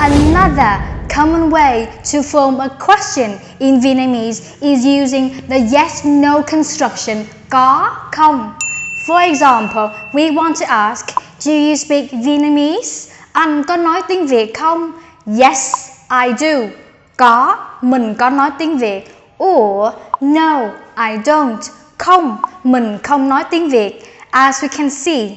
Another common way to form a question in Vietnamese is using the yes-no construction có, không. For example, we want to ask, do you speak Vietnamese? Anh có nói tiếng Việt không? Yes, I do. Có, mình có nói tiếng Việt. Or, no, I don't. Không, mình không nói tiếng Việt. As we can see,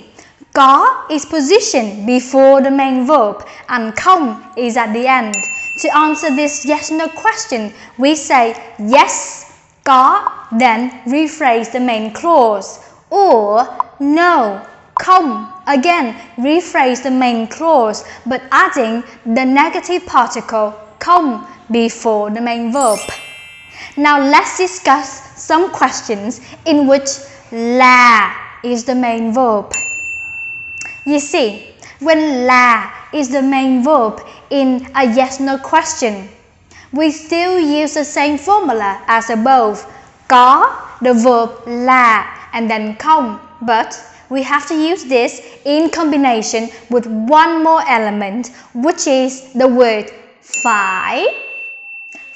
có is positioned before the main verb and không is at the end. To answer this yes-no question, we say yes, có, then rephrase the main clause. Or no, không, again rephrase the main clause but adding the negative particle không before the main verb. Now let's discuss some questions in which là is the main verb. You see, when là is the main verb in a yes-no question, we still use the same formula as above. Có, the verb là, and then không, but we have to use this in combination with one more element, which is the word phải.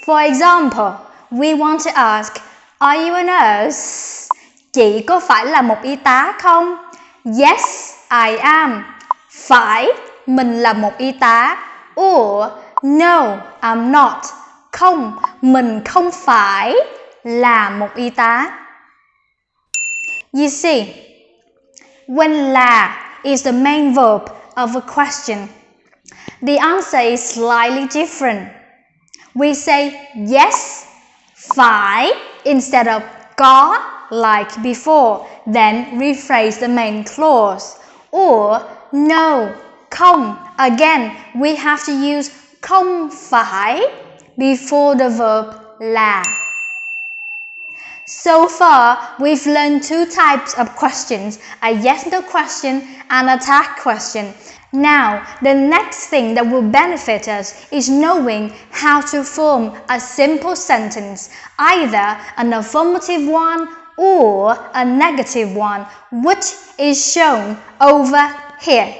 For example, we want to ask, are you a nurse? Chị có phải là một y tá không? Yes, I am. Phải, mình là một y tá. Or, no, I'm not. Không, mình không phải là một y tá. You see, when là is the main verb of a question, the answer is slightly different. We say yes, phải instead of có like before, then rephrase the main clause. Or no, không, again we have to use không phải before the verb là. So far, we've learned two types of questions, a yes-no question and a tag question. Now, the next thing that will benefit us is knowing how to form a simple sentence, either an affirmative one or a negative one, which is shown over here.